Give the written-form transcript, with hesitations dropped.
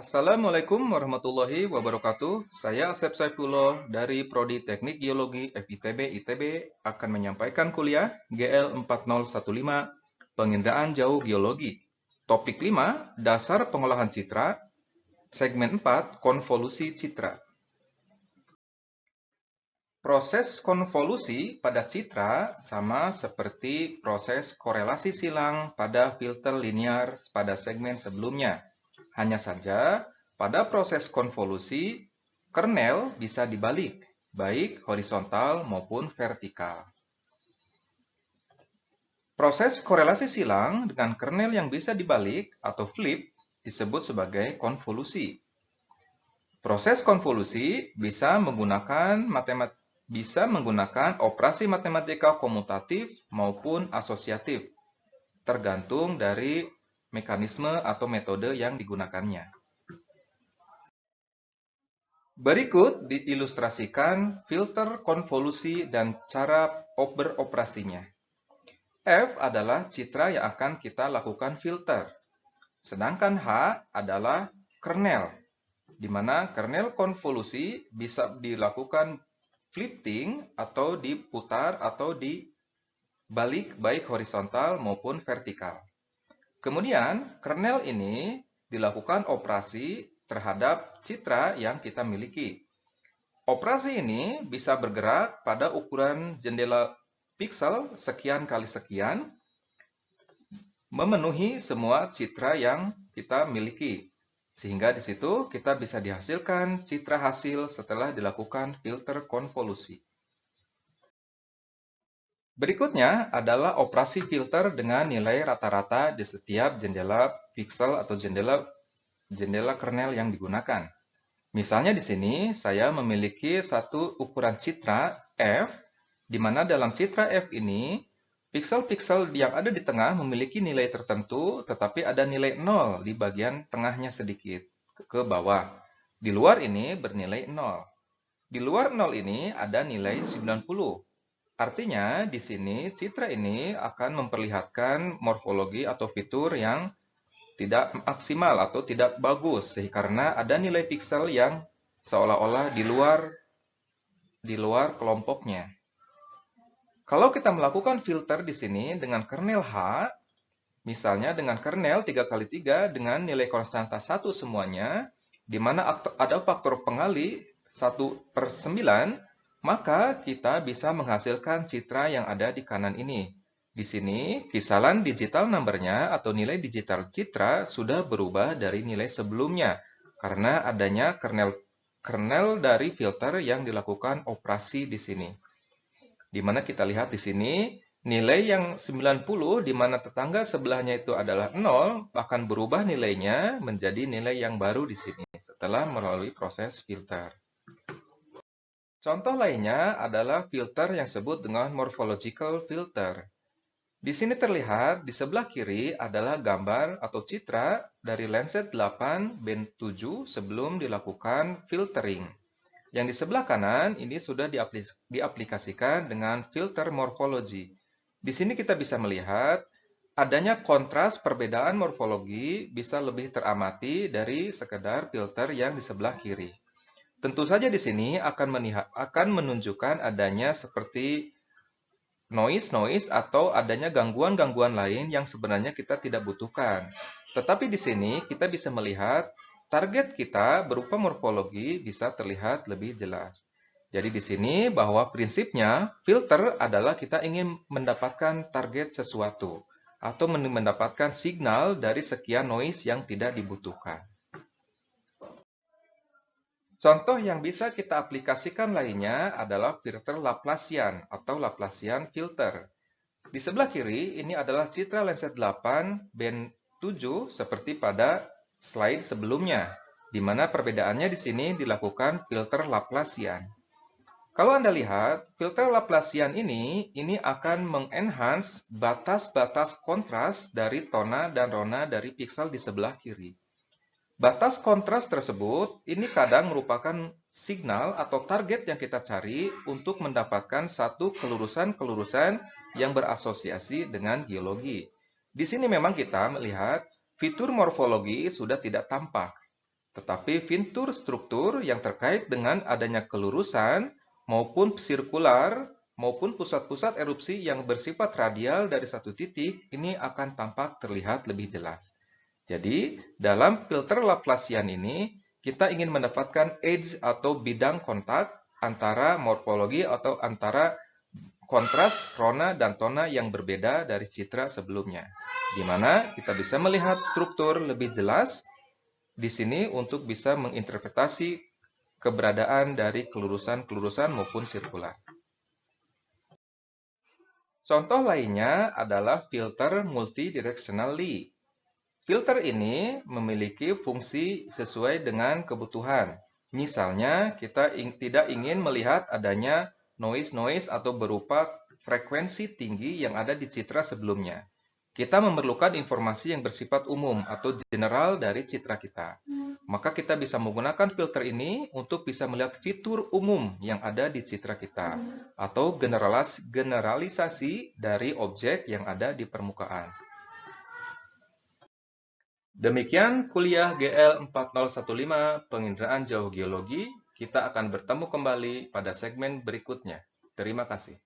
Assalamualaikum warahmatullahi wabarakatuh. Saya Asep Saifullah dari Prodi Teknik Geologi FITB ITB akan menyampaikan kuliah GL 4015 Penginderaan Jauh Geologi. Topik 5, Dasar Pengolahan Citra. Segmen 4, Konvolusi Citra. Proses konvolusi pada citra sama seperti proses korelasi silang pada filter linear pada segmen sebelumnya. Hanya saja, pada proses konvolusi, kernel bisa dibalik, baik horizontal maupun vertikal. Proses korelasi silang dengan kernel yang bisa dibalik atau flip disebut sebagai konvolusi. Proses konvolusi bisa menggunakan operasi matematika komutatif maupun asosiatif, tergantung dari mekanisme atau metode yang digunakannya. Berikut diilustrasikan filter konvolusi dan cara beroperasinya. F adalah citra yang akan kita lakukan filter, sedangkan H adalah kernel, di mana kernel konvolusi bisa dilakukan flipping atau diputar atau dibalik baik horizontal maupun vertikal. Kemudian kernel ini dilakukan operasi terhadap citra yang kita miliki. Operasi ini bisa bergerak pada ukuran jendela piksel sekian kali sekian, memenuhi semua citra yang kita miliki. Sehingga di situ kita bisa dihasilkan citra hasil setelah dilakukan filter konvolusi. Berikutnya adalah operasi filter dengan nilai rata-rata di setiap jendela piksel atau jendela kernel yang digunakan. Misalnya di sini saya memiliki satu ukuran citra F, di mana dalam citra F ini piksel-piksel yang ada di tengah memiliki nilai tertentu, tetapi ada nilai 0 di bagian tengahnya sedikit ke bawah. Di luar ini bernilai 0. Di luar 0 ini ada nilai 90. Artinya, di sini citra ini akan memperlihatkan morfologi atau fitur yang tidak maksimal atau tidak bagus, karena ada nilai piksel yang seolah-olah di luar kelompoknya. Kalau kita melakukan filter di sini dengan kernel H, misalnya dengan kernel 3x3 dengan nilai konstanta 1 semuanya, di mana ada faktor pengali 1/9, maka kita bisa menghasilkan citra yang ada di kanan ini. Di sini, kisaran digital number-nya atau nilai digital citra sudah berubah dari nilai sebelumnya, karena adanya kernel dari filter yang dilakukan operasi di sini. Di mana kita lihat di sini, nilai yang 90 di mana tetangga sebelahnya itu adalah 0, akan berubah nilainya menjadi nilai yang baru di sini setelah melalui proses filter. Contoh lainnya adalah filter yang disebut dengan morphological filter. Di sini terlihat di sebelah kiri adalah gambar atau citra dari lenset 8 band 7 sebelum dilakukan filtering. Yang di sebelah kanan ini sudah diaplikasikan dengan filter morfologi. Di sini kita bisa melihat adanya kontras perbedaan morfologi bisa lebih teramati dari sekedar filter yang di sebelah kiri. Tentu saja di sini akan menunjukkan adanya seperti noise atau adanya gangguan-gangguan lain yang sebenarnya kita tidak butuhkan. Tetapi di sini kita bisa melihat target kita berupa morfologi bisa terlihat lebih jelas. Jadi di sini bahwa prinsipnya filter adalah kita ingin mendapatkan target sesuatu atau mendapatkan signal dari sekian noise yang tidak dibutuhkan. Contoh yang bisa kita aplikasikan lainnya adalah filter Laplacian atau Laplacian filter. Di sebelah kiri ini adalah citra lenset 8 band 7 seperti pada slide sebelumnya, di mana perbedaannya di sini dilakukan filter Laplacian. Kalau Anda lihat, filter Laplacian ini akan mengenhance batas-batas kontras dari tona dan rona dari piksel di sebelah kiri. Batas kontras tersebut ini kadang merupakan signal atau target yang kita cari untuk mendapatkan satu kelurusan-kelurusan yang berasosiasi dengan geologi. Di sini memang kita melihat fitur morfologi sudah tidak tampak, Tetapi fitur struktur yang terkait dengan adanya kelurusan maupun sirkular maupun pusat-pusat erupsi yang bersifat radial dari satu titik ini akan tampak terlihat lebih jelas. Jadi, dalam filter Laplacian ini, kita ingin mendapatkan edge atau bidang kontak antara morfologi atau antara kontras rona dan tona yang berbeda dari citra sebelumnya, di mana kita bisa melihat struktur lebih jelas di sini untuk bisa menginterpretasi keberadaan dari kelurusan-kelurusan maupun sirkular. Contoh lainnya adalah filter multidirectional Lie. Filter ini memiliki fungsi sesuai dengan kebutuhan. Misalnya, kita tidak ingin melihat adanya noise-noise atau berupa frekuensi tinggi yang ada di citra sebelumnya. Kita memerlukan informasi yang bersifat umum atau general dari citra kita. Maka kita bisa menggunakan filter ini untuk bisa melihat fitur umum yang ada di citra kita atau generalisasi dari objek yang ada di permukaan. Demikian kuliah GL 4015 Penginderaan Jauh Geologi. Kita akan bertemu kembali pada segmen berikutnya. Terima kasih.